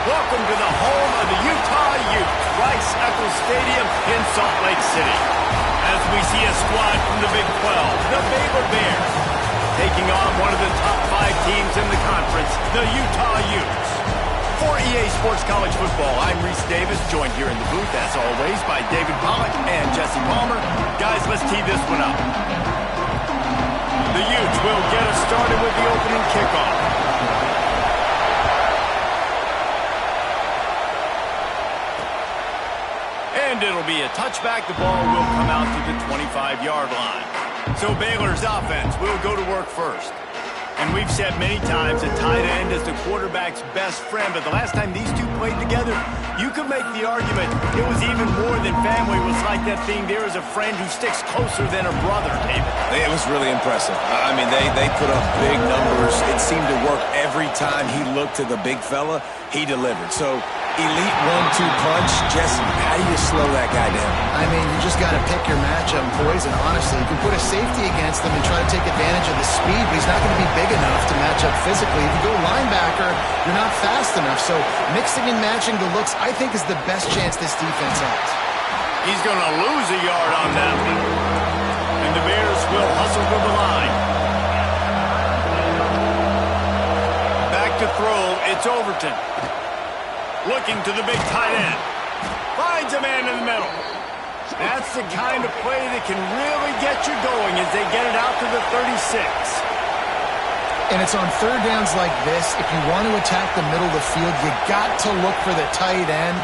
Welcome to the home of the Utah Utes, Rice-Eccles Stadium in Salt Lake City. As we see a squad from the Big 12, the Baylor Bears, taking on one of the top 5 teams in the conference, the Utah Utes. For EA Sports College Football, I'm Reese Davis, joined here in the booth, as always, by David Pollack and Jesse Palmer. Guys, let's tee this one up. The Utes will get us started with the opening kickoff. And it'll be a touchback. The ball will come out to the 25-yard line. So Baylor's offense will go to work first. And we've said many times a tight end is the quarterback's best friend, but the last time these two played together, you could make the argument it was even more than family. It was like that thing, there is a friend who sticks closer than a brother, David. It was really impressive. I mean, they put up big numbers. It seemed to work every time he looked to the big fella. He delivered. So, elite 1-2 punch. Jesse, how do you slow that guy down? I mean, you just got to pick your matchup poison, honestly. You can put a safety against him and try to take advantage of the speed, but he's not going to be big enough to match up physically. If you go linebacker, you're not fast enough. So mixing and matching the looks, I think, is the best chance this defense has. He's going to lose a yard on that one. And the Bears will hustle to the line. Back to throw, it's Overton. Looking to the big tight end. Finds a man in the middle. That's the kind of play that can really get you going as they get it out to the 36. And it's on third downs like this. If you want to attack the middle of the field, you got to look for the tight end.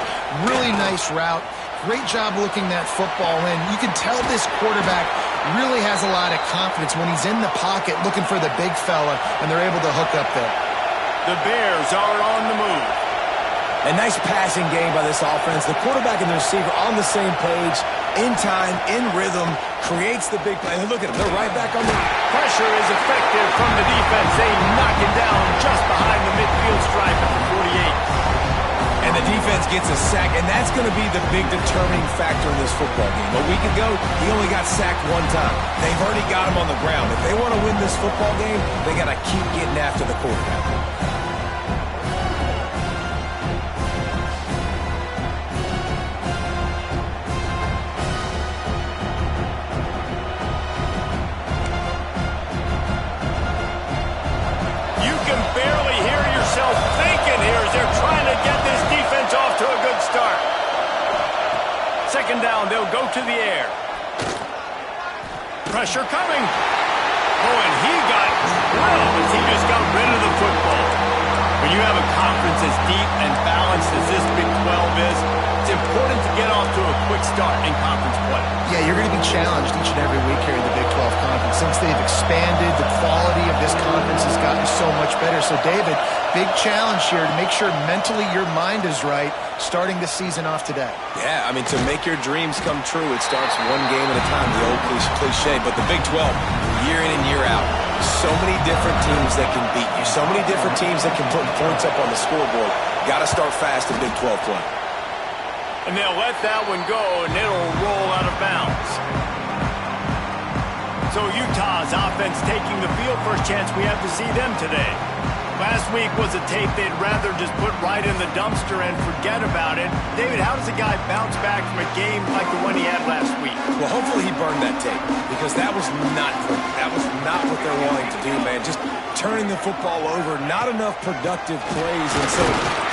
Really nice route. Great job looking that football in. You can tell this quarterback really has a lot of confidence when he's in the pocket looking for the big fella, and they're able to hook up there. The Bears are on the move. A nice passing game by this offense. The quarterback and the receiver on the same page, in time, in rhythm, creates the big play. And look at them. They're right back on the... Pressure is effective from the defense. They knock it down just behind the midfield stripe at the 48. And the defense gets a sack, and that's going to be the big determining factor in this football game. A week ago, he only got sacked one time. They've already got him on the ground. If they want to win this football game, they got to keep getting after the quarterback. Second down, they'll go to the air. Pressure coming. Oh, and he got well as he just got rid of the football. When you have a conference as deep and balanced as this Big 12 is, it's important to get off to a quick start in conference play. Yeah, you're going to be challenged each and every week here in the Big 12 Conference. Since they've expanded, the quality of this conference has gotten so much better. So, David, big challenge here to make sure mentally your mind is right starting this season off today. Yeah, I mean, to make your dreams come true, it starts one game at a time, the old cliche. But the Big 12, year in and year out, so many different teams that can beat you, so many different teams that can put points up on the scoreboard. Got to start fast in Big 12 play. And they'll let that one go, and it'll roll out of bounds. So Utah's offense taking the field. First chance we have to see them today. Last week was a tape they'd rather just put right in the dumpster and forget about it. David, how does a guy bounce back from a game like the one he had last week? Well, hopefully he burned that tape because that was not what they're wanting to do, man. Just turning the football over, not enough productive plays. And so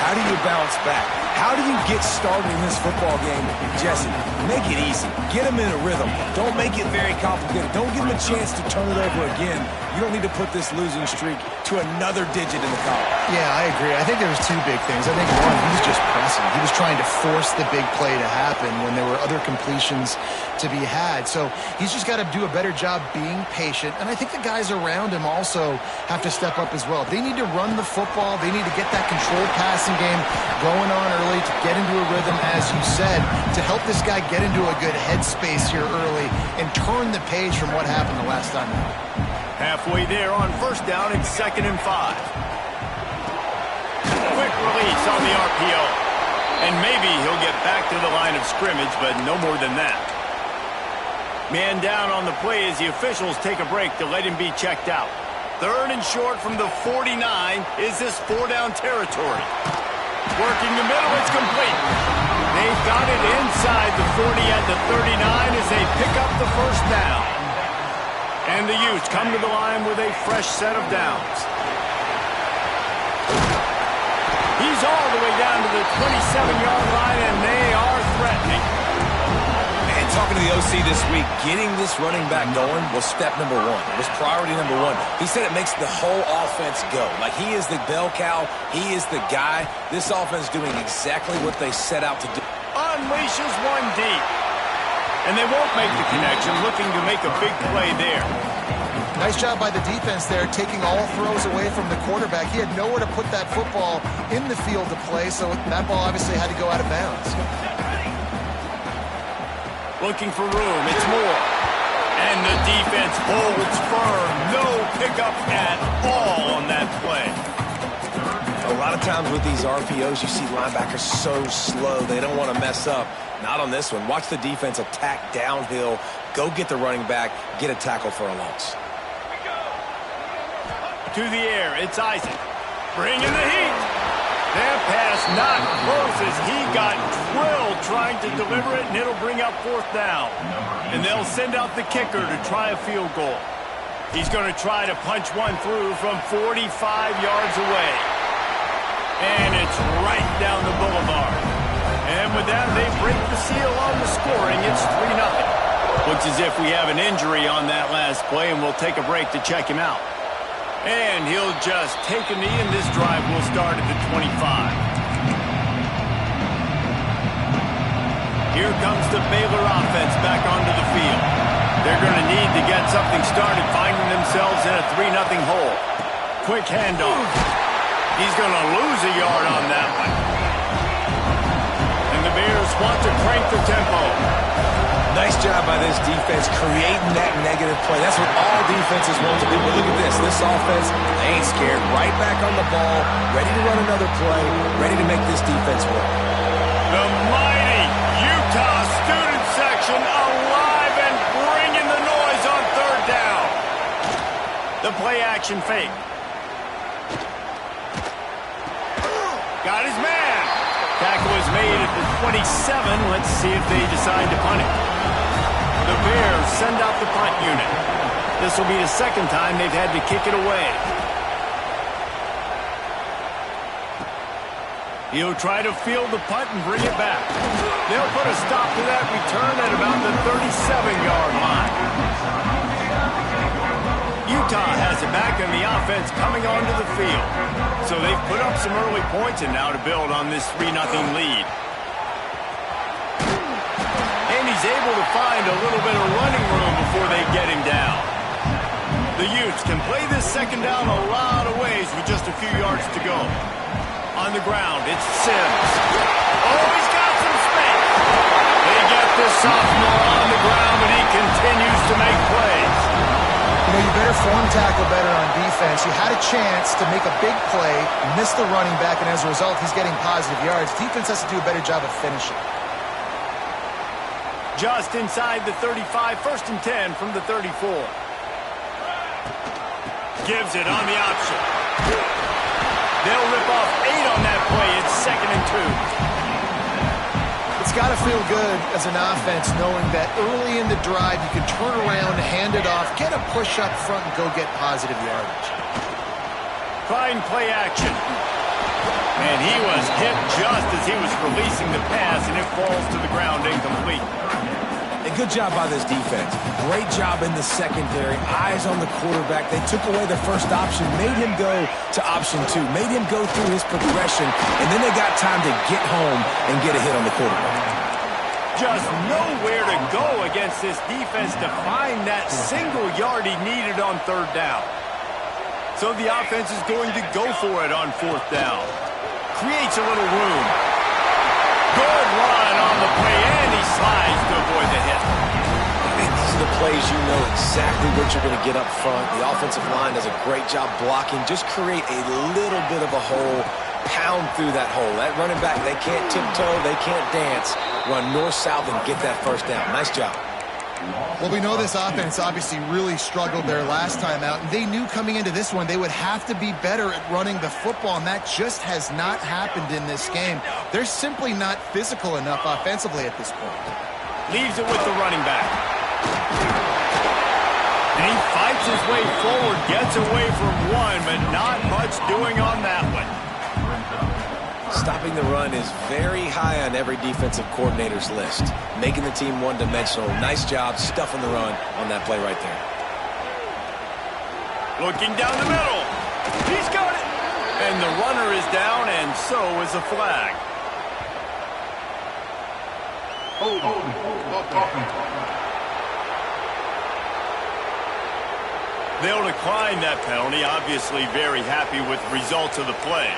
how do you bounce back? How do you get started in this football game? Jesse, make it easy. Get them in a rhythm. Don't make it very complicated. Don't give them a chance to turn it over again. You don't need to put this losing streak to another digit in the column. Yeah, I agree. I think there was two big things. I think one, he was just pressing. He was trying to force the big play to happen when there were other completions to be had. So he's just got to do a better job being patient. And I think the guys around him also have to step up as well. They need to run the football. They need to get that controlled passing game going on early to get into a rhythm, as you said, to help this guy get into a good headspace here early and turn the page from what happened the last time out. Halfway there on first down, it's 2nd and 5. Quick release on the RPO. And maybe he'll get back to the line of scrimmage, but no more than that. Man down on the play as the officials take a break to let him be checked out. 3rd and short from the 49. Is this 4-down territory? Working the middle, it's complete. They've got it inside the 40 at the 39 as they pick up the first down. And the Utes come to the line with a fresh set of downs. He's all the way down to the 27-yard line, and they are threatening. And talking to the OC this week, getting this running back going was step number one. It was priority number one. He said it makes the whole offense go. Like, he is the bell cow. He is the guy. This offense doing exactly what they set out to do. Unleashes one deep. And they won't make the connection, looking to make a big play there. Nice job by the defense there, taking all throws away from the quarterback. He had nowhere to put that football in the field to play, so that ball obviously had to go out of bounds. Looking for room, it's Moore. And the defense holds firm. No pickup at all on that play. A lot of times with these RPOs, you see linebackers so slow, they don't want to mess up. Not on this one. Watch the defense attack downhill, go get the running back, get a tackle for a loss. To the air, it's Isaac. Bringing the heat. That pass not close as he got drilled trying to deliver it, and it'll bring up 4th down. And they'll send out the kicker to try a field goal. He's going to try to punch one through from 45 yards away. And it's right down the boulevard. And with that, they break the seal on the scoring. It's 3-0. Looks as if we have an injury on that last play, and we'll take a break to check him out. And he'll just take a knee, and this drive will start at the 25. Here comes the Baylor offense back onto the field. They're going to need to get something started, finding themselves in a 3-0 hole. Quick handoff. He's going to lose a yard on that one. And the Bears want to crank the tempo. Nice job by this defense creating that negative play. That's what all defenses want to do. But look at this. This offense, they ain't scared. Right back on the ball, ready to run another play, ready to make this defense work. The mighty Utah student section alive and bringing the noise on 3rd down. The play action fake. Got his man. Tackle is made at the 27. Let's see if they decide to punt it. The Bears send out the punt unit. This will be the 2nd time they've had to kick it away. He'll try to field the punt and bring it back. They'll put a stop to that return at about the 37-yard line. Utah has it back and the offense coming onto the field. So they've put up some early points and now to build on this 3-0 lead. And he's able to find a little bit of running room before they get him down. The Utes can play this 2nd down a lot of ways with just a few yards to go. On the ground, it's Sims. Oh, he's got some space. They get this sophomore on the ground, but he continues to make plays. You know, you better form tackle better on defense. You had a chance to make a big play, missed the running back, and as a result, he's getting positive yards. Defense has to do a better job of finishing. Just inside the 35, 1st and 10 from the 34. Gives it on the option. two. It's got to feel good as an offense knowing that early in the drive you can turn around, hand it off, get a push up front, and go get positive yardage. Trying play action. And he was hit just as he was releasing the pass, and it falls to the ground incomplete. A good job by this defense. Great job in the secondary. Eyes on the quarterback. They took away the first option, made him go to option 2, made him go through his progression, and then they got time to get home and get a hit on the quarterback. Just nowhere to go against this defense to find that single yard he needed on third down. So the offense is going to go for it on fourth down. Creates a little room. Good run on the play, and he slides to avoid the hit. These are the plays you know exactly what you're going to get up front. The offensive line does a great job blocking. Just create a little bit of a hole, pound through that hole. That running back, they can't tiptoe, they can't dance. Run north-south and get that first down. Nice job. Well, we know this offense obviously really struggled their last time out, and they knew coming into this one they would have to be better at running the football, and that just has not happened in this game. They're simply not physical enough offensively at this point. Leaves it with the running back. And he fights his way forward, gets away from one, but not much doing on that one. Stopping the run is very high on every defensive coordinator's list. Making the team one-dimensional. Nice job stuffing the run on that play right there. Looking down the middle. He's got it. And the runner is down, and so is a flag. They'll decline that penalty. Obviously very happy with the results of the play.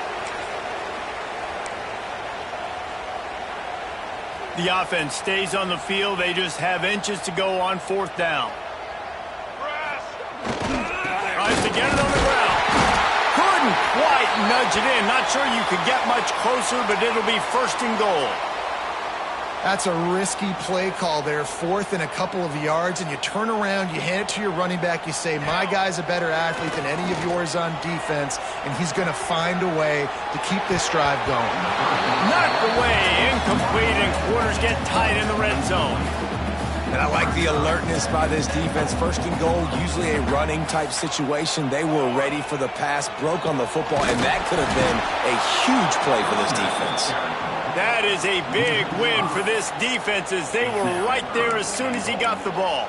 The offense stays on the field. They just have inches to go on fourth down. Tries to get it on the ground. Couldn't quite nudge it in. Not sure you could get much closer, but it'll be first and goal. That's a risky play call there, fourth and a couple of yards, and you turn around, you hand it to your running back, you say, my guy's a better athlete than any of yours on defense, and he's going to find a way to keep this drive going. Knocked away, incomplete, and quarters get tight in the red zone. And I like the alertness by this defense. First and goal, usually a running type situation. They were ready for the pass, broke on the football, and that could have been a huge play for this defense. That is a big win for this defense as they were right there as soon as he got the ball.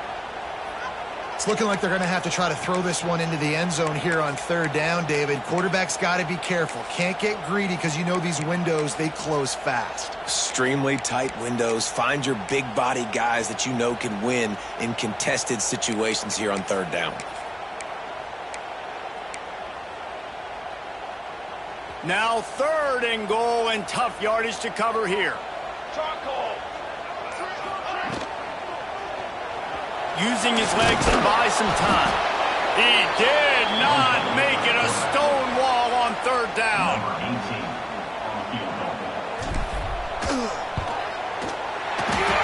It's looking like they're going to have to try to throw this one into the end zone here on third down, David. Quarterback's got to be careful. Can't get greedy because you know these windows, they close fast. Extremely tight windows. Find your big body guys that you know can win in contested situations here on third down. Now third and goal, and tough yardage to cover here. Using his legs to buy some time. He did not make it a stone wall on third down.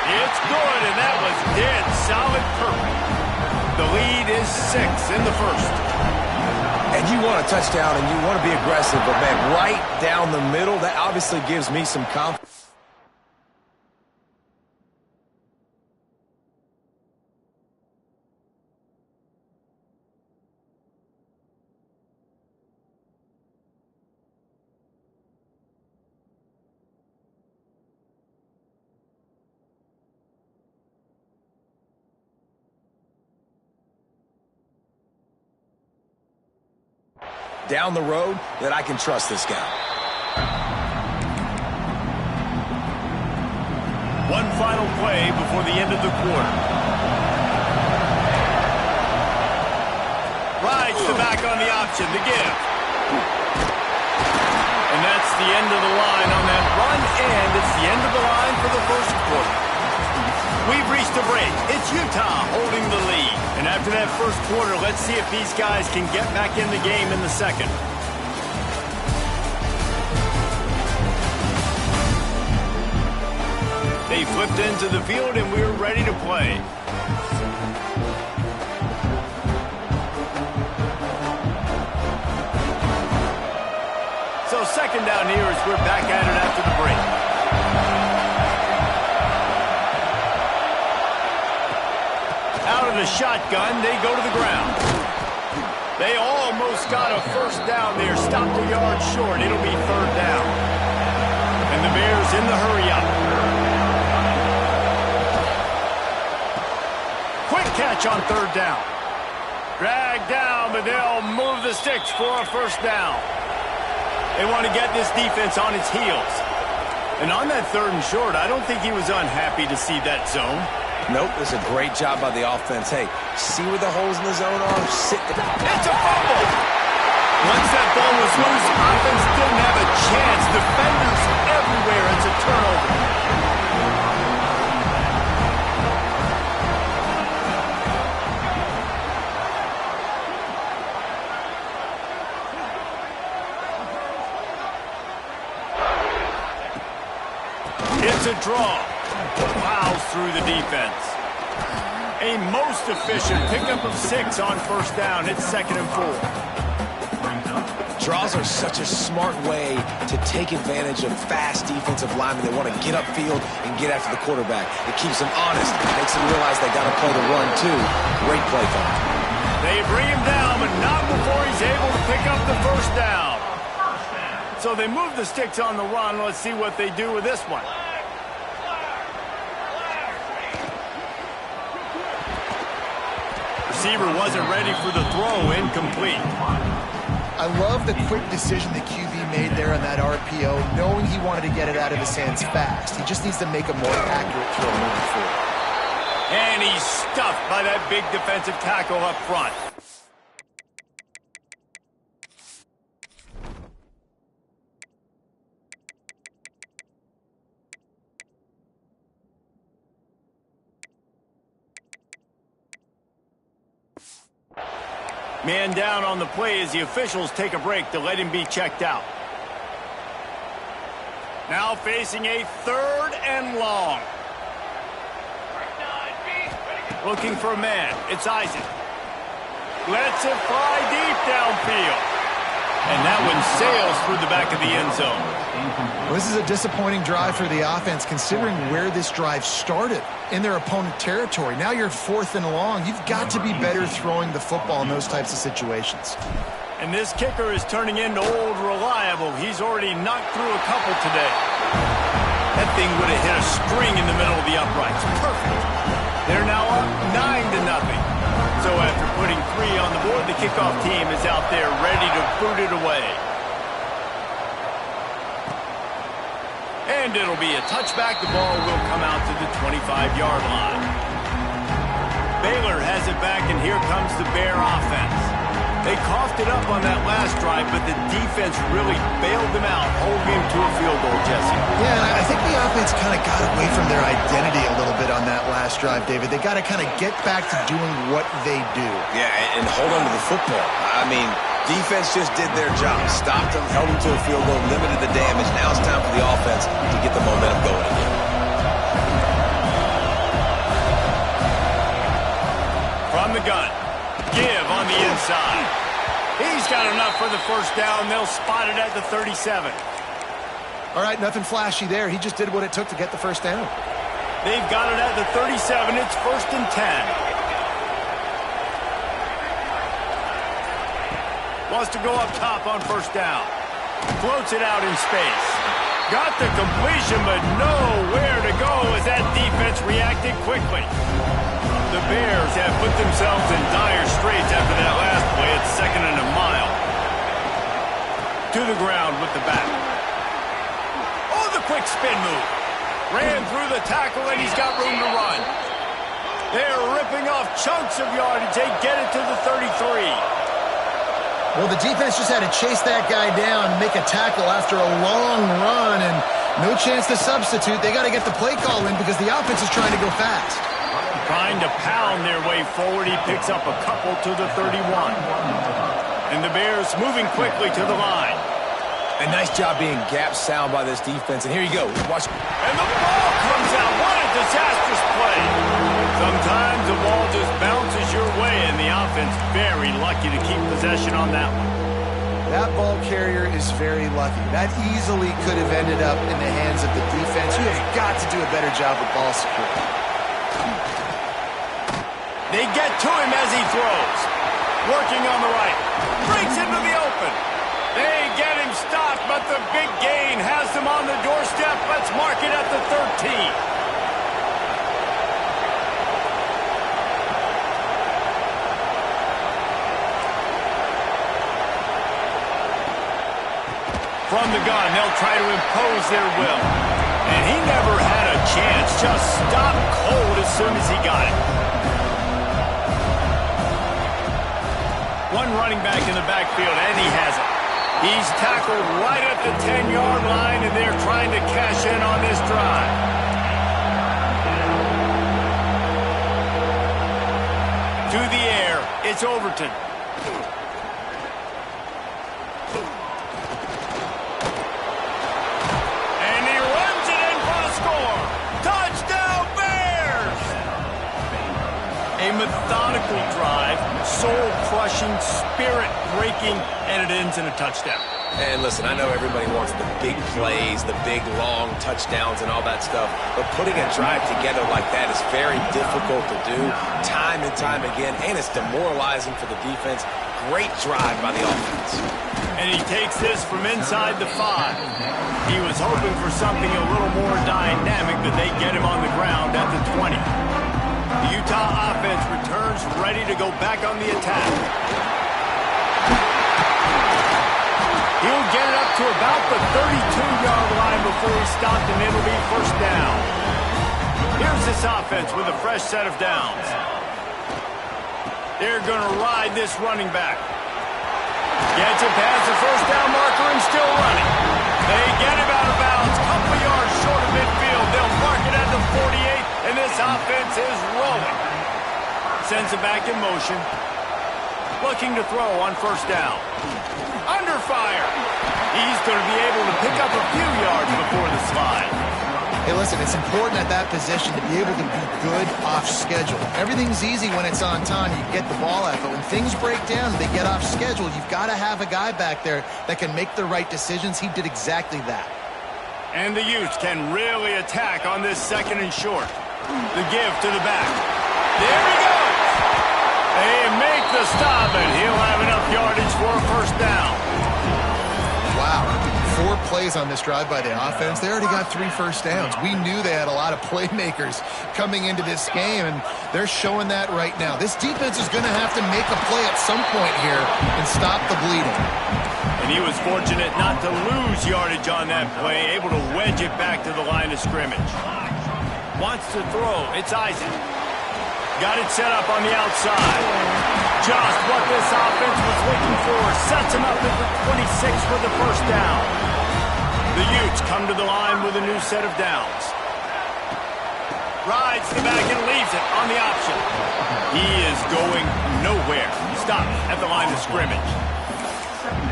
It's good, and that was dead solid perfect. The lead is 6 in the first. And you want a touchdown and you want to be aggressive, but man, right down the middle, that obviously gives me some confidence. Down the road that I can trust this guy. One final play before the end of the quarter. Rides the back on the option, the give. And that's the end of the line on that run, and it's the end of the line for the first quarter. We've reached a break. It's Utah holding the lead. And after that first quarter, let's see if these guys can get back in the game in the second. They flipped into the field, and we're ready to play. So second down here as we're back at it after the break. Out of the shotgun, they go to the ground. They almost got a first down there. Stopped a yard short. It'll be third down. And the Bears in the hurry-up. Quick catch on third down. Drag down, but they'll move the sticks for a first down. They want to get this defense on its heels. And on that third and short, I don't think he was unhappy to see that zone. Nope, it's a great job by the offense. Hey, see where the holes in the zone are? Sit down. It's a fumble! Once that ball was loose, offense didn't have a chance. Defenders everywhere. It's a turnover. It's a draw. Plows through the defense. A most efficient pickup of 6 on first down. It's 2nd and 4. Draws are such a smart way to take advantage of fast defensive linemen. They want to get upfield and get after the quarterback. It keeps them honest. It makes them realize they got to play the run, too. Great play call. They bring him down, but not before he's able to pick up the first down. So they move the sticks on the run. Let's see what they do with this one. Receiver wasn't ready for the throw. Incomplete. I love the quick decision the QB made there on that RPO, knowing he wanted to get it out of his hands fast. He just needs to make a more accurate throw moving forward. And he's stuffed by that big defensive tackle up front. Man down on the play as the officials take a break to let him be checked out. Now facing a 3rd and long. Looking for a man. It's Isaac. Lets it fly deep downfield. And that one sails through the back of the end zone. Well, this is a disappointing drive for the offense, considering where this drive started, in their opponent territory. Now you're 4th and long. You've got to be better throwing the football in those types of situations. And this kicker is turning into old reliable. He's already knocked through a couple today. That thing would have hit a string in the middle of the uprights. Perfect. They're now up 9-0. So after putting 3 on the board, the kickoff team is out there ready to boot it away. And it'll be a touchback. The ball will come out to the 25-yard line. Baylor has it back, and here comes the Bear offense. They coughed it up on that last drive, but the defense really bailed them out, holding him to a field goal, Jesse. Yeah, and I think the offense kind of got away from their identity a little bit on that last drive, David. They got to kind of get back to doing what they do. Yeah, and hold on to the football. I mean, defense just did their job. Stopped them, held them to a field goal, limited the damage. Now it's time for the offense to get the momentum going again. From the gun. Give on the inside. He's got enough for the first down. They'll spot it at the 37. All right, nothing flashy there. He just did what it took to get the first down. They've got it at the 37. It's 1st and 10. Wants to go up top on first down. Floats it out in space. Got the completion, but nowhere to go as that defense reacted quickly. The Bears have put themselves in dire straits after that last play. It's 2nd and a mile. To the ground with the back. Oh, the quick spin move. Ran through the tackle, and he's got room to run. They're ripping off chunks of yardage. They get it to the 33. Well, the defense just had to chase that guy down, make a tackle after a long run, and no chance to substitute. They got to get the play call in because the offense is trying to go fast. Trying to pound their way forward. He picks up a couple to the 31. And the Bears moving quickly to the line. A nice job being gap sound by this defense. And here you go. Watch. And the ball comes out. What a disastrous play. Sometimes the ball just bounces your way, and the offense very lucky to keep possession on that one. That ball carrier is very lucky. That easily could have ended up in the hands of the defense. You have got to do a better job with ball security. They get to him as he throws. Working on the right. Breaks into the open. They get him stopped, but the big gain has them on the doorstep. Let's mark it at the 13. From the gun, they'll try to impose their will. And he never had a chance. Just stopped cold as soon as he got it. One running back in the backfield, and he has it. He's tackled right at the 10-yard line, and they're trying to cash in on this drive. To the air, it's Overton. A methodical drive, soul-crushing, spirit-breaking, and it ends in a touchdown. And listen, I know everybody wants the big plays, the big, long touchdowns and all that stuff, but putting a drive together like that is very difficult to do time and time again, and it's demoralizing for the defense. Great drive by the offense. And he takes this from inside the 5. He was hoping for something a little more dynamic, but they get him on the ground at the 20. The Utah offense returns ready to go back on the attack. He'll get it up to about the 32-yard line before he's stopped, and it'll be first down. Here's this offense with a fresh set of downs. They're going to ride this running back. Gets it past the first down marker and still running. They get him out of bounds, couple yards short of midfield. They'll mark it at the 48, and this offense is rolling. Sends it back in motion. Looking to throw on first down. Under fire. He's going to be able to pick up a few yards before the slide. Hey, listen, it's important at that position to be able to be good off schedule. Everything's easy when it's on time. You get the ball out. But when things break down, they get off schedule. You've got to have a guy back there that can make the right decisions. He did exactly that. And the Utes can really attack on this second and short. The give to the back. There he goes. They make the stop, and he'll have enough yardage for a first down. Wow. 4 plays on this drive by the offense. They already got 3 first downs. We knew they had a lot of playmakers coming into this game, and they're showing that right now. This defense is going to have to make a play at some point here and stop the bleeding. And he was fortunate not to lose yardage on that play, able to wedge it back to the line of scrimmage. Wants to throw. It's Isaac. Got it set up on the outside. Just what this offense was looking for. Sets him up at the 26 for the first down. The Utes come to the line with a new set of downs. Rides the back and leaves it on the option. He is going nowhere. Stopped at the line of scrimmage.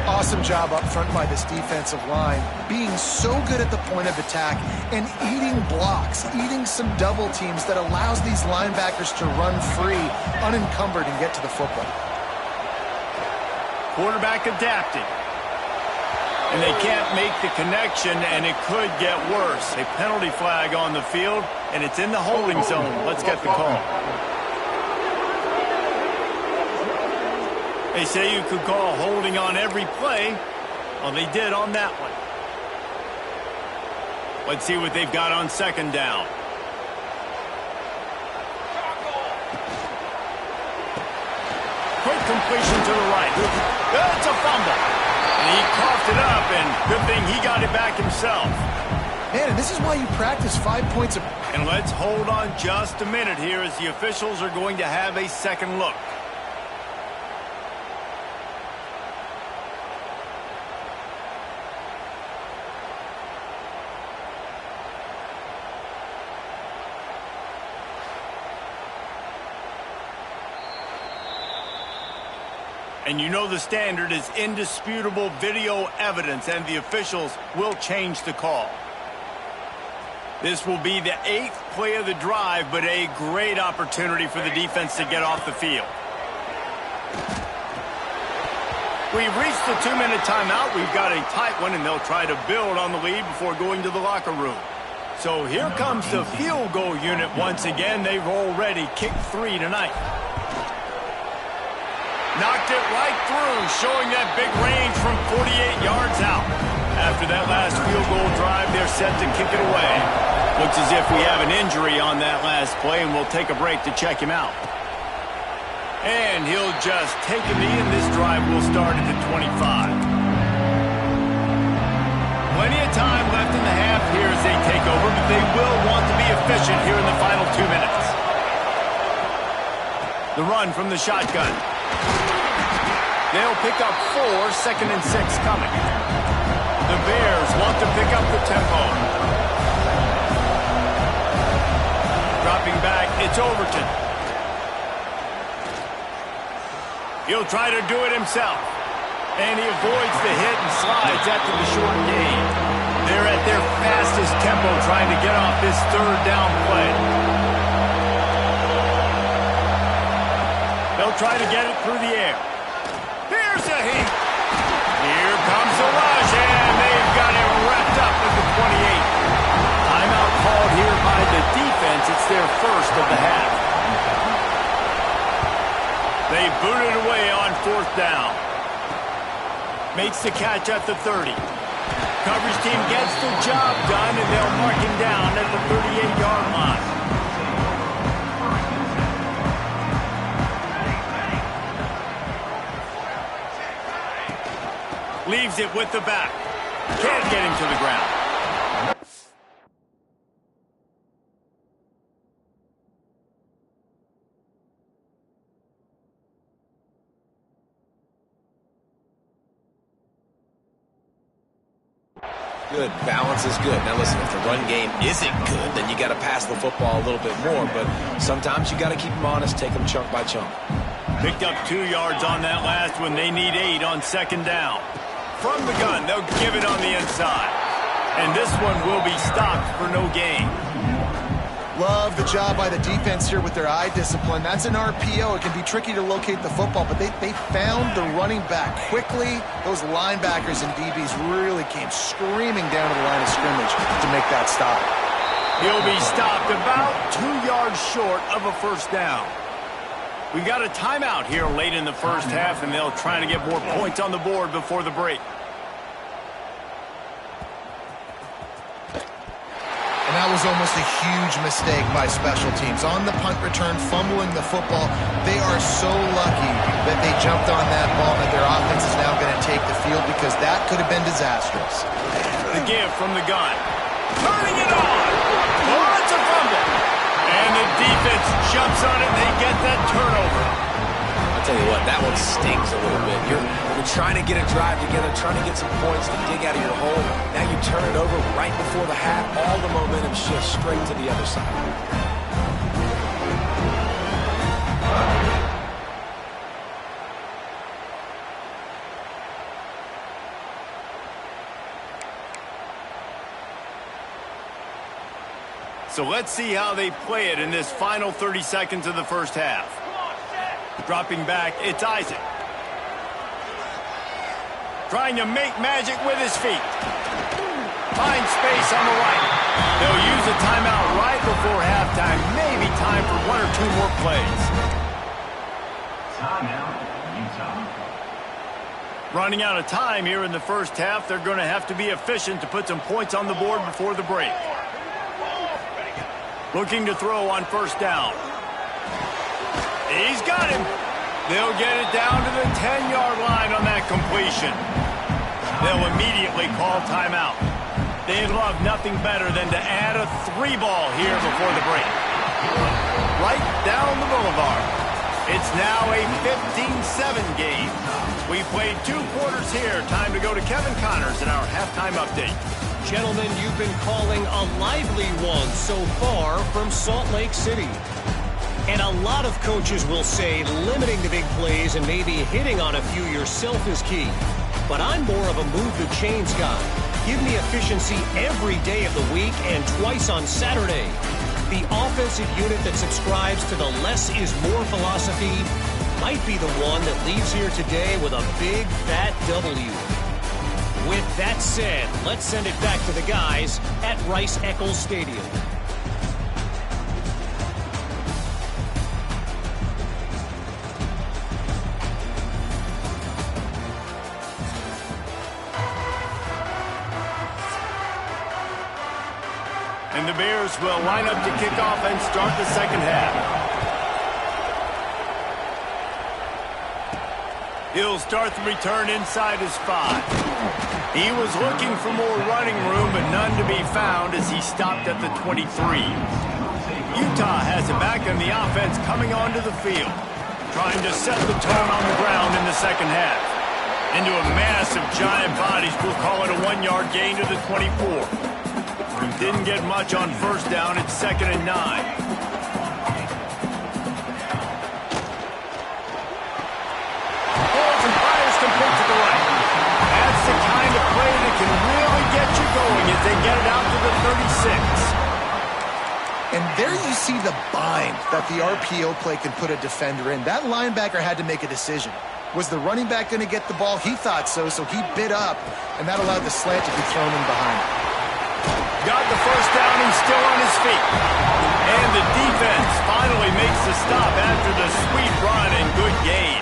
Awesome job up front by this defensive line, being so good at the point of attack and eating blocks, eating some double teams that allows these linebackers to run free, unencumbered, and get to the football. Quarterback adapting. And they can't make the connection, and it could get worse. A penalty flag on the field, and it's in the holding zone. Let's get the call. They say you could call holding on every play. Well, they did on that one. Let's see what they've got on second down. Quick completion to the right. It's a fumble. And he coughed it up, and good thing he got it back himself. Man, and this is why you practice 5 points of... And let's hold on just a minute here as the officials are going to have a second look. And you know the standard is indisputable video evidence, and the officials will change the call. This will be the 8th play of the drive, but a great opportunity for the defense to get off the field. We've reached the 2-minute timeout. We've got a tight one, and they'll try to build on the lead before going to the locker room. So here comes the field goal unit once again. They've already kicked 3 tonight. Knocked it right through, showing that big range from 48 yards out. After that last field goal drive, they're set to kick it away. Looks as if we have an injury on that last play, and we'll take a break to check him out. And he'll just take a knee, and this drive will start at the 25. Plenty of time left in the half here as they take over, but they will want to be efficient here in the final 2 minutes. The run from the shotgun. They'll pick up 4, 2nd and 6 coming. The Bears want to pick up the tempo. Dropping back, it's Overton. He'll try to do it himself. And he avoids the hit and slides after the short gain. They're at their fastest tempo trying to get off this 3rd down play. They'll try to get it through the air. Here's a heat. Here comes the rush, and they've got it wrapped up at the 28. Timeout called here by the defense. It's their first of the half. They boot it away on 4th down. Makes the catch at the 30. Coverage team gets the job done, and they'll mark him down at the 38-yard line. Leaves it with the back. Can't get him to the ground. Good. Balance is good. Now listen, if the run game isn't good, then you got to pass the football a little bit more. But sometimes you got to keep them honest, take them chunk by chunk. Picked up 2 yards on that last one. They need 8 on 2nd down. From the gun, they'll give it on the inside. And this one will be stopped for no gain. Love the job by the defense here with their eye discipline. That's an RPO. It can be tricky to locate the football, but they found the running back quickly. Those linebackers and DBs really came screaming down to the line of scrimmage to make that stop. He'll be stopped about 2 yards short of a 1st down. We got a timeout here late in the first half, and they'll try to get more points on the board before the break. And that was almost a huge mistake by special teams. On the punt return, fumbling the football, they are so lucky that they jumped on that ball, that their offense is now going to take the field, because that could have been disastrous. The give from the gun. Turning it on. Oh, it's a fumble. And the defense jumps on it, and they get that turnover. I'll tell you what, that one stings a little bit. You're trying to get a drive together, trying to get some points to dig out of your hole. Now you turn it over right before the half. All the momentum shifts straight to the other side. So let's see how they play it in this final 30 seconds of the first half. Dropping back, it's Isaac. Trying to make magic with his feet. Finds space on the right. They'll use a timeout right before halftime. Maybe time for 1 or 2 more plays. Timeout, Utah. Running out of time here in the first half. They're going to have to be efficient to put some points on the board before the break. Looking to throw on 1st down. He's got him. They'll get it down to the 10-yard line on that completion. They'll immediately call timeout. They'd love nothing better than to add a 3-ball here before the break. Right down the boulevard. It's now a 15-7 game. We played 2 quarters here. Time to go to Kevin Connors in our halftime update. Gentlemen, you've been calling a lively one so far from Salt Lake City. And a lot of coaches will say limiting the big plays and maybe hitting on a few yourself is key. But I'm more of a move the chains guy. Give me efficiency every day of the week and twice on Saturday. The offensive unit that subscribes to the less is more philosophy might be the one that leaves here today with a big, fat W. With that said, let's send it back to the guys at Rice-Eccles Stadium. And the Bears will line up to kick off and start the second half. He'll start the return inside his 5. He was looking for more running room, but none to be found as he stopped at the 23. Utah has it back, and the offense coming onto the field, trying to set the tone on the ground in the second half. Into a mass of giant bodies, we'll call it a 1-yard gain to the 24. Didn't get much on first down. It's 2nd and 9. Holds and fires complete to the right. That's the kind of play that can really get you going as they get it out to the 36. And there you see the bind that the RPO play can put a defender in. That linebacker had to make a decision. Was the running back going to get the ball? He thought so, so he bit up, and that allowed the slant to be thrown in behind him. Got the first down, he's still on his feet. And the defense finally makes the stop after the sweet run and good gain.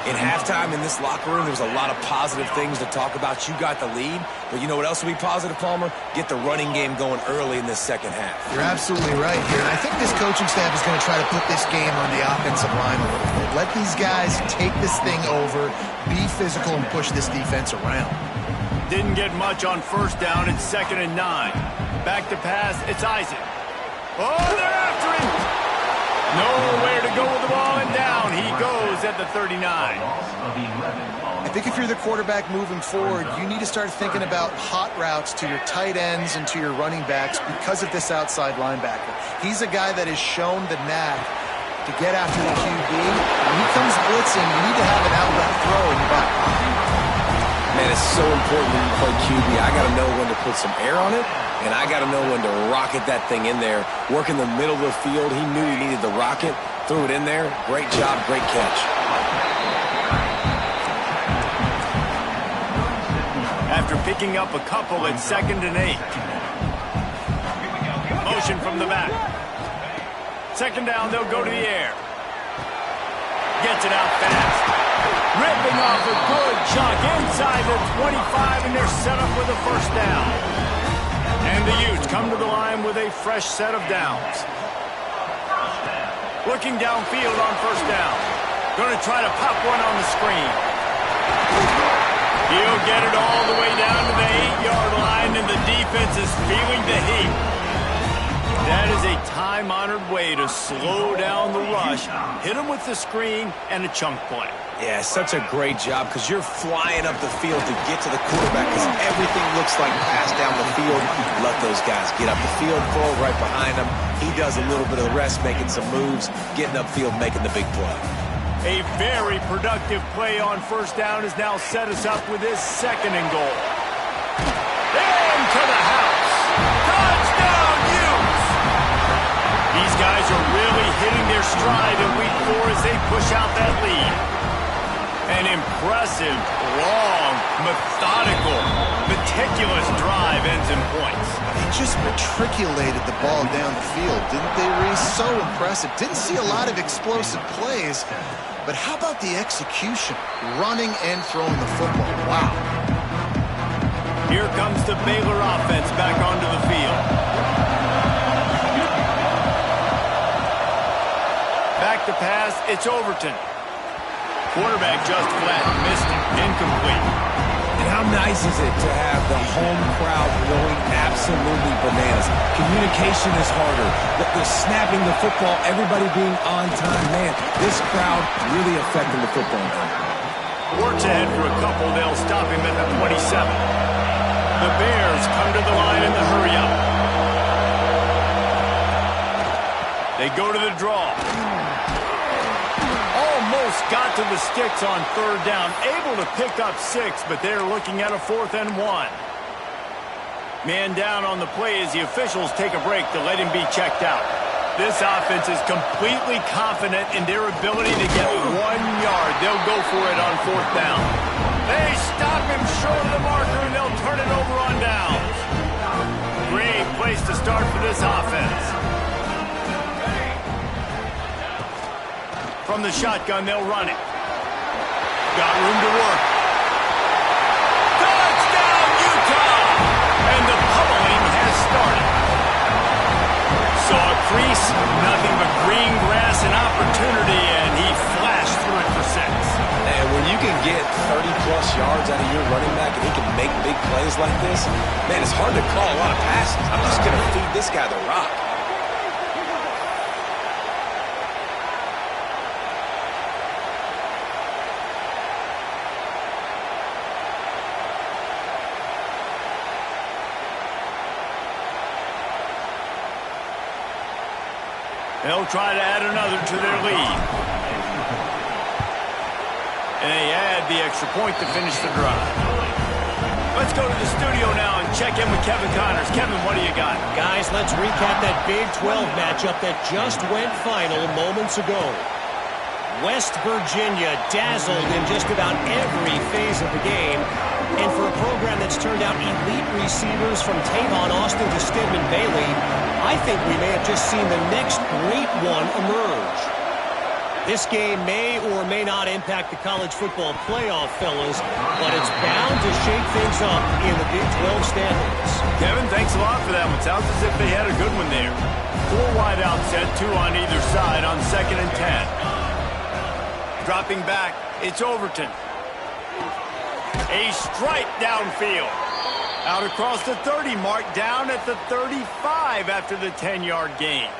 In halftime in this locker room, there was a lot of positive things to talk about. You got the lead, but you know what else will be positive, Palmer? Get the running game going early in this second half. You're absolutely right here. And I think this coaching staff is going to try to put this game on the offensive line a little bit. Let these guys take this thing over, be physical, and push this defense around. Didn't get much on first down. It's 2nd and 9. Back to pass. It's Isaac. Oh, they're after him. Nowhere to go with the ball, and down he goes at the 39. I think if you're the quarterback moving forward, you need to start thinking about hot routes to your tight ends and to your running backs because of this outside linebacker. He's a guy that has shown the knack to get after the QB. When he comes blitzing, you need to have an outlet throw in your back pocket. Man, it's so important when you play QB. I got to know when to put some air on it, and I got to know when to rocket that thing in there. Work in the middle of the field. He knew he needed the rocket. Threw it in there. Great job, great catch. After picking up a couple, it's 2nd and 8. Motion from the back. 2nd down, they'll go to the air. Gets it out fast. Ripping off a good chunk inside the 25, and they're set up with a first down. And the Utes come to the line with a fresh set of downs. Looking downfield on first down. Going to try to pop one on the screen. He'll get it all the way down to the 8-yard line, and the defense is feeling the heat. That is a time-honored way to slow down the rush, hit him with the screen, and a chunk play. Yeah, such a great job because you're flying up the field to get to the quarterback because everything looks like pass down the field. Let those guys get up the field, throw right behind him. He does a little bit of the rest, making some moves, getting upfield, making the big play. A very productive play on first down has now set us up with his 2nd and goal. Into the house. Touchdown, Utes! These guys are really hitting their stride in week 4 as they push out that lead. An impressive, long, methodical, meticulous drive ends in points. They just matriculated the ball down the field, didn't they, Reese? So impressive. Didn't see a lot of explosive plays, but how about the execution? Running and throwing the football. Wow. Here comes the Baylor offense back onto the field. Back to pass, it's Overton. Quarterback just flat, missed it, incomplete. And how nice is it to have the home crowd going absolutely bananas? Communication is harder. The snapping the football, everybody being on time. Man, this crowd really affecting the football game. Works ahead for a couple. They'll stop him at the 27. The Bears come to the line in the hurry-up. They go to the draw. Almost got to the sticks on third down. Able to pick up 6, but they're looking at a 4th and 1. Man down on the play as the officials take a break to let him be checked out. This offense is completely confident in their ability to get 1 yard. They'll go for it on 4th down. They stop him short of the marker, and they'll turn it over on downs. Great place to start for this offense. From the shotgun, they'll run it. Got room to work. Touchdown, Utah! And the pummeling has started. Saw a crease, nothing but green grass and opportunity, and he flashed through it for 6. And when you can get 30-plus yards out of your running back and he can make big plays like this, man, it's hard to call a lot of passes. I'm just going to feed this guy the rock. They'll try to add another to their lead. And they add the extra point to finish the drive. Let's go to the studio now and check in with Kevin Connors. Kevin, what do you got? Guys, let's recap that Big 12 matchup that just went final moments ago. West Virginia dazzled in just about every phase of the game. And for a program that's turned out elite receivers from Tavon Austin to Stedman Bailey, I think we may have just seen the next great one emerge. This game may or may not impact the college football playoff, fellas, but it's bound to shake things up in the Big 12 standings. Kevin, thanks a lot for that one. Sounds as if they had a good one there. 4 wide out set, 2 on either side on 2nd and 10. Dropping back, it's Overton. A strike downfield. Out across the 30 mark, down at the 35 after the 10-yard gain.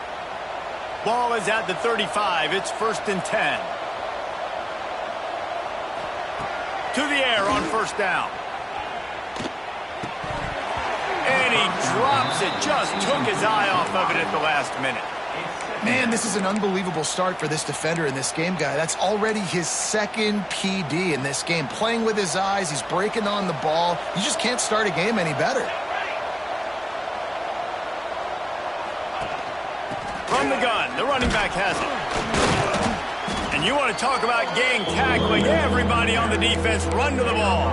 Ball is at the 35. It's 1st and 10. To the air on 1st down. And he drops it. Just took his eye off of it at the last minute. Man, this is an unbelievable start for this defender in this game, guy. That's already his 2nd PD in this game. Playing with his eyes, he's breaking on the ball. You just can't start a game any better. From the gun, the running back has it. And you want to talk about gang tackling. Everybody on the defense run to the ball.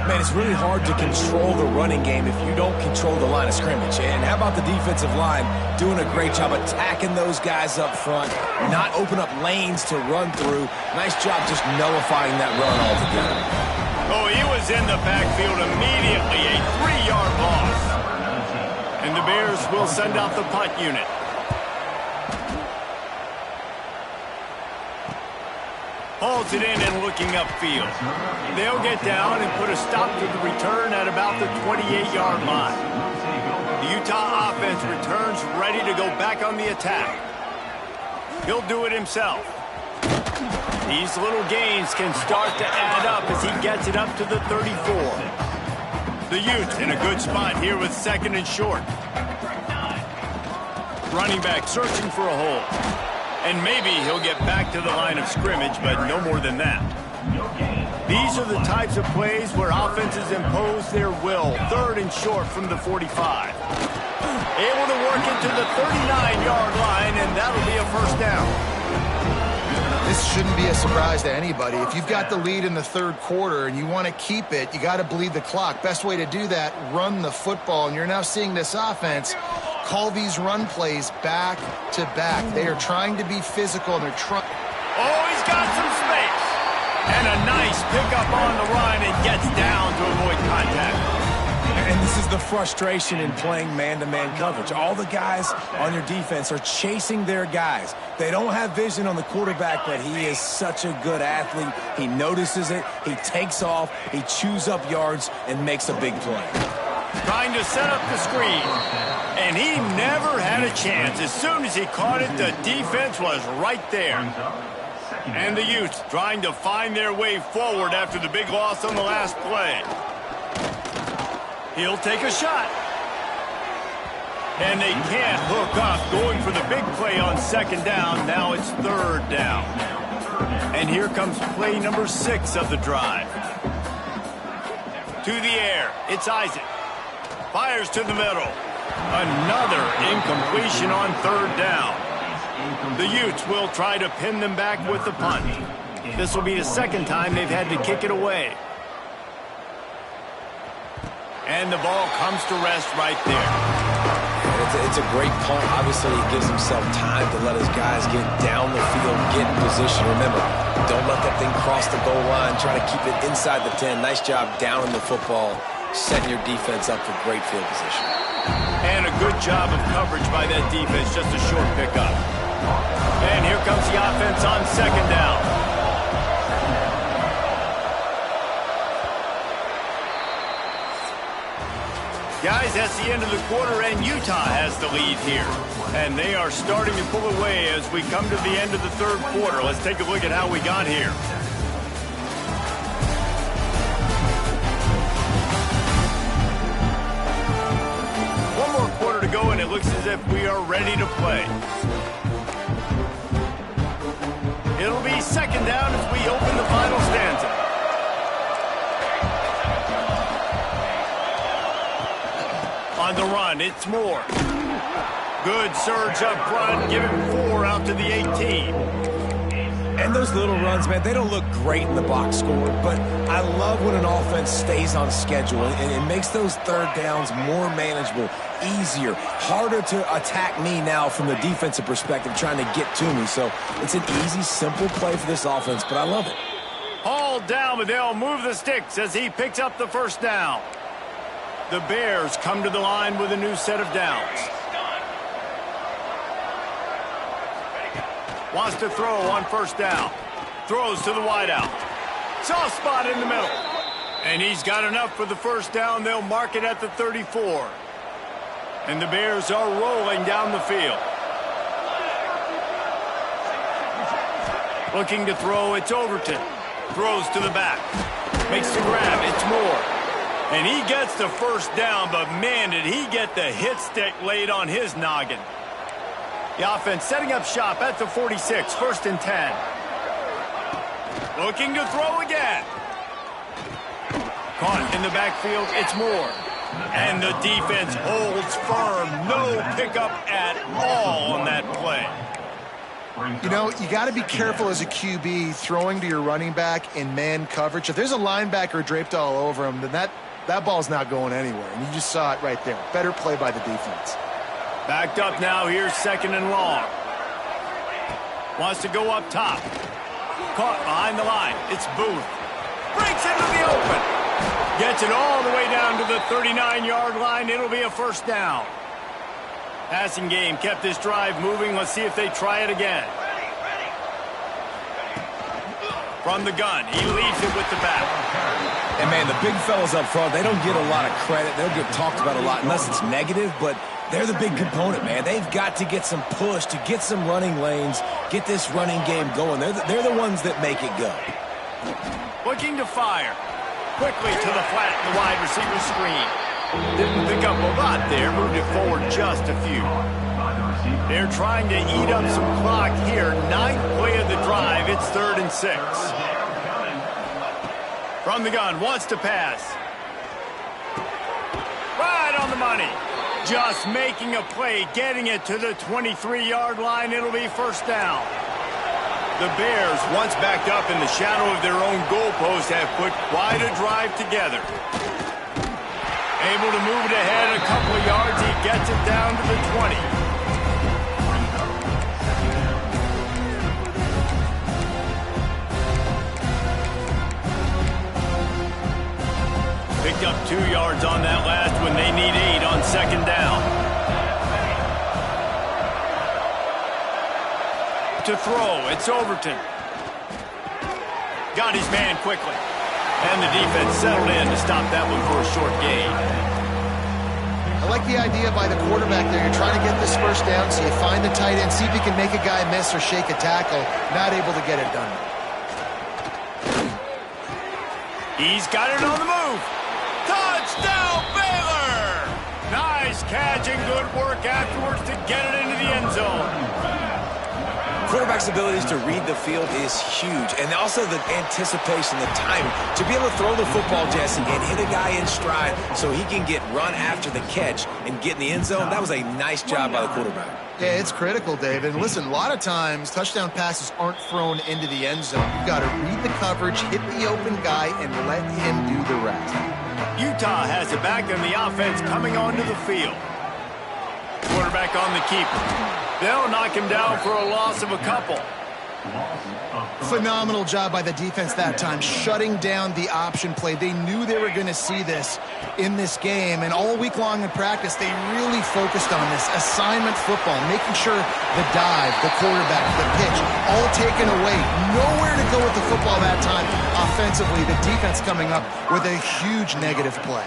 Man, it's really hard to control the running game if you don't control the line of scrimmage. And how about the defensive line doing a great job attacking those guys up front, not open up lanes to run through. Nice job just nullifying that run altogether. Oh, he was in the backfield immediately, a 3-yard loss. And the Bears will send out the punt unit. Hauls it in and looking upfield. They'll get down and put a stop to the return at about the 28-yard line. The Utah offense returns ready to go back on the attack. He'll do it himself. These little gains can start to add up as he gets it up to the 34. The Utes in a good spot here with 2nd and short. Running back searching for a hole. And maybe he'll get back to the line of scrimmage, but no more than that. These are the types of plays where offenses impose their will. 3rd and short from the 45. Able to work it to the 39-yard line, and that'll be a 1st down. This shouldn't be a surprise to anybody. If you've got the lead in the 3rd quarter and you want to keep it, you got to bleed the clock. Best way to do that, run the football. And you're now seeing this offense call these run plays back to back. They are trying to be physical. They're trying. Oh, he's got some space. And a nice pickup on the run and gets down to avoid contact. And this is the frustration in playing man-to-man coverage. All the guys on your defense are chasing their guys. They don't have vision on the quarterback, but he is such a good athlete. He notices it, he takes off, he chews up yards, and makes a big play. Trying to set up the screen. And he never had a chance. As soon as he caught it, the defense was right there. And the Utes trying to find their way forward after the big loss on the last play. He'll take a shot. And they can't hook up, going for the big play on 2nd down. Now it's 3rd down. And here comes play number 6 of the drive. To the air, it's Isaac. Fires to the middle. Another incompletion on third down. The Utes will try to pin them back with the punt. This will be the second time they've had to kick it away. And the ball comes to rest right there. It's a great punt. Obviously, he gives himself time to let his guys get down the field, get in position. Remember, don't let that thing cross the goal line. Try to keep it inside the 10. Nice job down in the football, setting your defense up for great field position. And a good job of coverage by that defense, just a short pickup. And here comes the offense on second down. Guys, that's the end of the quarter, and Utah has the lead here. And they are starting to pull away as we come to the end of the third quarter. Let's take a look at how we got here. One more quarter to go, and it looks as if we are ready to play. It'll be second down as we open the final stanza. On the run, it's Moore. Good surge up front, give him 4 out to the 18. And those little runs, man, they don't look great in the box score, but I love when an offense stays on schedule, and it makes those third downs more manageable, easier, harder to attack me now from the defensive perspective, trying to get to me. So it's an easy, simple play for this offense, but I love it. Hauled down, but they'll move the sticks as he picks up the first down. The Bears come to the line with a new set of downs. Wants to throw on first down. Throws to the wideout. Soft spot in the middle. And he's got enough for the first down. They'll mark it at the 34. And the Bears are rolling down the field. Looking to throw, it's Overton. Throws to the back. Makes the grab, it's Moore. And he gets the first down, but man, did he get the hit stick laid on his noggin. The offense setting up shop at the 46, first and 10. Looking to throw again. Caught in the backfield, it's Moore. And the defense holds firm. No pickup at all on that play. You know, you got to be careful as a QB throwing to your running back in man coverage. If there's a linebacker draped all over him, then that ball's not going anywhere. And you just saw it right there. Better play by the defense. Backed up now, here's second and long. Wants to go up top. Caught behind the line. It's Booth. Breaks into the open. Gets it all the way down to the 39-yard line. It'll be a first down. Passing game kept this drive moving. Let's see if they try it again. From the gun, he leaves it with the back. And, man, the big fellas up front, they don't get a lot of credit. They'll get talked about a lot unless it's negative, but they're the big component, man. They've got to get some push, to get some running lanes, get this running game going. They're the ones that make it go. Looking to fire. Quickly to the flat in the wide receiver screen. Didn't pick up a lot there, moved it forward just a few. They're trying to eat up some clock here. 9th play of the drive, it's 3rd and 6. From the gun, wants to pass. Right on the money. Just making a play, getting it to the 23-yard line. It'll be first down. The Bears, once backed up in the shadow of their own goalpost, have put quite a drive together. Able to move it ahead a couple of yards. He gets it down to the 20. Picked up 2 yards on that last one. They need 8 on second down. To throw, it's Overton. Got his man quickly. And the defense settled in to stop that one for a short gain. I like the idea by the quarterback there. You're trying to get this first down, so you find the tight end, see if he can make a guy miss or shake a tackle. Not able to get it done. He's got it on the move. Touchdown, Baylor! Nice catch and good work afterwards to get it into the end zone. quarterback's abilities to read the field is huge. And also the anticipation, the timing. To be able to throw the football, Jesse, and hit a guy in stride so he can get run after the catch and get in the end zone, that was a nice job by the quarterback. Yeah, it's critical, David. And listen, a lot of times touchdown passes aren't thrown into the end zone. You've got to read the coverage, hit the open guy, and let him do the rest. Utah has it back, and the offense coming onto the field. Quarterback on the keeper. They'll knock him down for a loss of a couple. Phenomenal job by the defense that time, shutting down the option play. They knew they were going to see this in this game, and all week long in practice, they really focused on this assignment football, making sure the dive, the quarterback, the pitch, all taken away. Nowhere to go with the football that time. Offensively, the defense coming up with a huge negative play.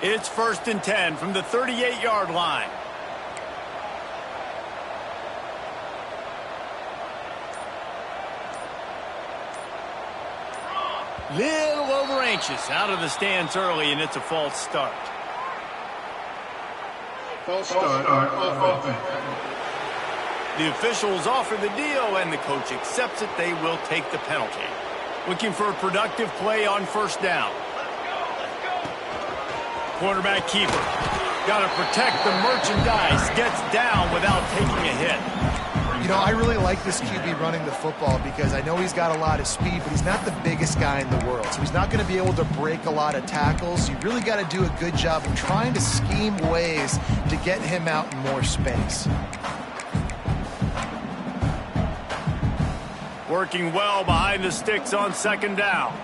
It's 1st and 10 from the 38-yard line. Little over anxious, out of the stands early, and it's a false start. False start offense. The officials offer the deal, and the coach accepts it. They will take the penalty. Looking for a productive play on 1st down. Quarterback keeper. Got to protect the merchandise. Gets down without taking a hit. You know, I really like this QB running the football because I know he's got a lot of speed, but he's not the biggest guy in the world. So he's not going to be able to break a lot of tackles. You really got to do a good job of trying to scheme ways to get him out in more space. Working well behind the sticks on 2nd down.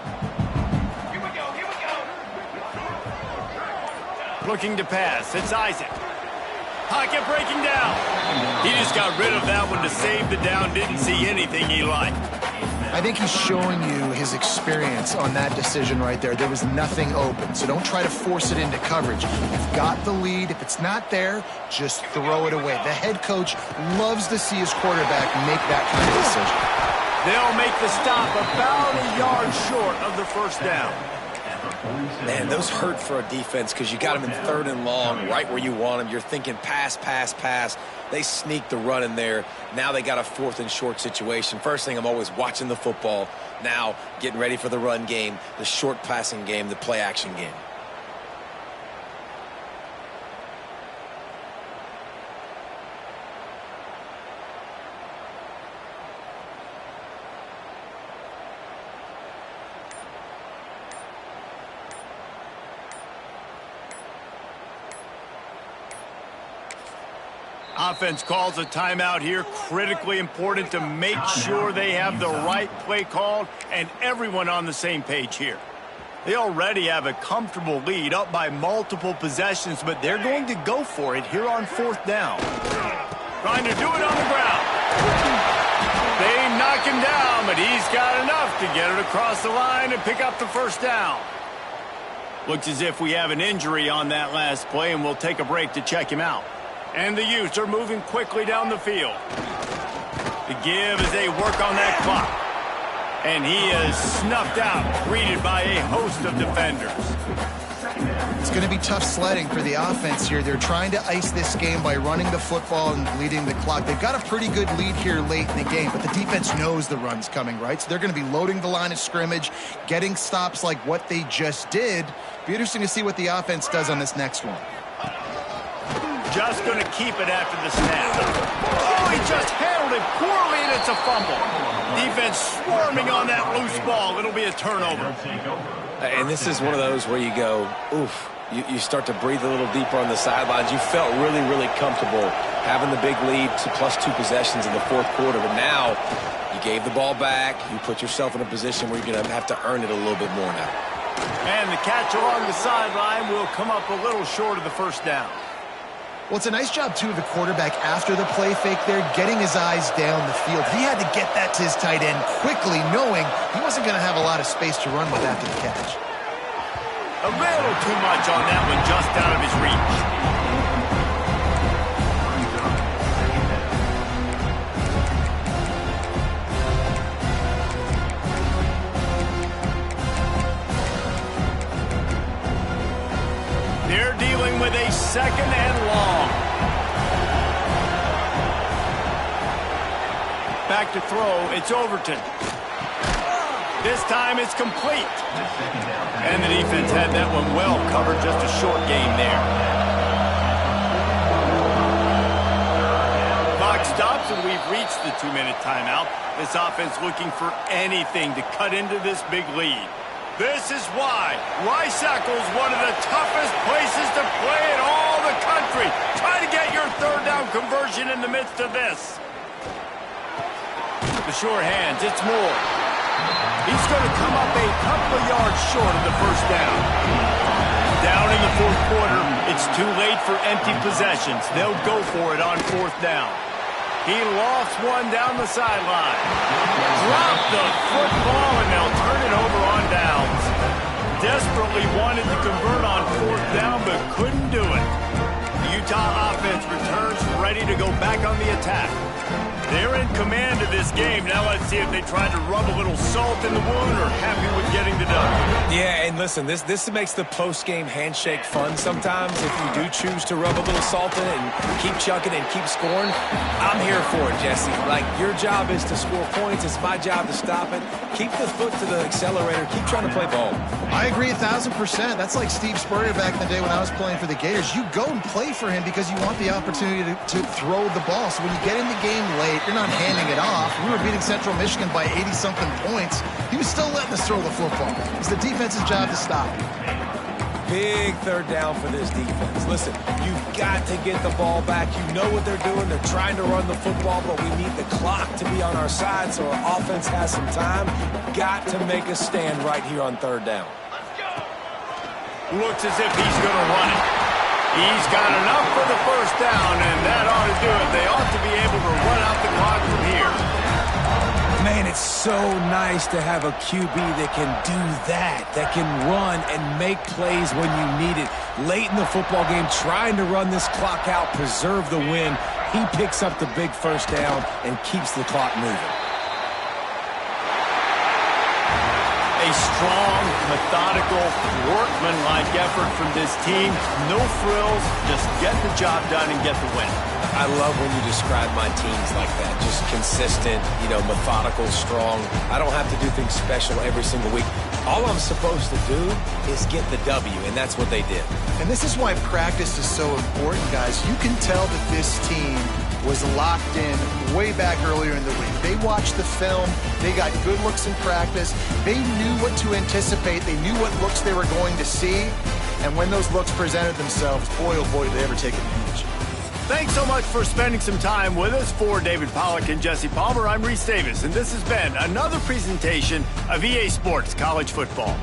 Looking to pass. It's Isaac. Pocket breaking down. He just got rid of that one to save the down. Didn't see anything he liked. I think he's showing you his experience on that decision right there. There was nothing open, so don't try to force it into coverage. You've got the lead. If it's not there, just throw it away. The head coach loves to see his quarterback make that kind of decision. They'll make the stop about a yard short of the 1st down. Man, those hurt for a defense because you got them in 3rd and long, right where you want them. You're thinking pass, pass, pass. They sneak the run in there. Now they got a 4th and short situation. First thing, I'm always watching the football. Now getting ready for the run game, the short passing game, the play action game. Offense calls a timeout here. Critically important to make sure they have the right play called and everyone on the same page here. They already have a comfortable lead, up by multiple possessions, but they're going to go for it here on 4th down. Trying to do it on the ground. They knock him down, but he's got enough to get it across the line and pick up the 1st down. Looks as if we have an injury on that last play, and we'll take a break to check him out. And the Utes are moving quickly down the field. The give as they work on that clock. And he is snuffed out, greeted by a host of defenders. It's going to be tough sledding for the offense here. They're trying to ice this game by running the football and bleeding the clock. They've got a pretty good lead here late in the game, but the defense knows the run's coming, right? So they're going to be loading the line of scrimmage, getting stops like what they just did. Be interesting to see what the offense does on this next one. Just going to keep it after the snap. Oh, he just handled it poorly, and it's a fumble. Defense swarming on that loose ball. It'll be a turnover. And this is one of those where you go, oof. You start to breathe a little deeper on the sidelines. You felt really, really comfortable having the big lead to +2 possessions in the 4th quarter. But now you gave the ball back. You put yourself in a position where you're going to have to earn it a little bit more now. And the catch along the sideline will come up a little short of the 1st down. Well, it's a nice job, too, of the quarterback after the play fake there, getting his eyes down the field. He had to get that to his tight end quickly, knowing he wasn't going to have a lot of space to run with after the catch. A little too much on that one, just out of his reach. They're dealing with a 2nd and long. back to throw. It's Overton. This time it's complete. And the defense had that one well covered. Just a short game there. Clock stops and we've reached the 2-minute timeout. This offense looking for anything to cut into this big lead. This is why Rice-Eccles, one of the toughest places to play in all the country. Try to get your third down conversion in the midst of this. The sure hands, it's Moore. He's going to come up a couple of yards short of the first down. Down in the fourth quarter, it's too late for empty possessions. They'll go for it on fourth down. He lost one down the sideline. Drop the football, and they'll turn it over on downs. Desperately wanted to convert on fourth down, but couldn't do it. The Utah offense returns ready to go back on the attack. They're in command of this game. Now let's see if they try to rub a little salt in the wound or happy with getting the dub. Yeah, and listen, this makes the post-game handshake fun sometimes. If you do choose to rub a little salt in it and keep chucking and keep scoring, I'm here for it, Jesse. Like, your job is to score points. It's my job to stop it. Keep the foot to the accelerator. Keep trying to play ball. I agree 1,000%. That's like Steve Spurrier back in the day when I was playing for the Gators. You go and play for him because you want the opportunity to throw the ball. So when you get in the game late, you're not handing it off. We were beating Central Michigan by 80-something points. He was still letting us throw the football. It's the defense's job to stop. Big third down for this defense. Listen, you've got to get the ball back. You know what they're doing. They're trying to run the football, but we need the clock to be on our side so our offense has some time. Got to make a stand right here on third down. Looks as if he's going to run it. He's got enough for the first down, and that ought to do it. They ought to be able to run out the clock from here. Man, it's so nice to have a QB that can do that can run and make plays when you need it. Late in the football game, trying to run this clock out, preserve the win. He picks up the big first down and keeps the clock moving. A strong, methodical, workman-like effort from this team. No frills, just get the job done and get the win. I love when you describe my teams like that. Just consistent, methodical, strong. I don't have to do things special every single week. All I'm supposed to do is get the W, and that's what they did. And this is why practice is so important, guys. You can tell that this team was locked in way back earlier in the week. They watched the film. They got good looks in practice. They knew what to anticipate. They knew what looks they were going to see. And when those looks presented themselves, boy, oh boy, did they ever take advantage. Thanks so much for spending some time with us. For David Pollack and Jesse Palmer, I'm Reese Davis, and this has been another presentation of EA Sports College Football.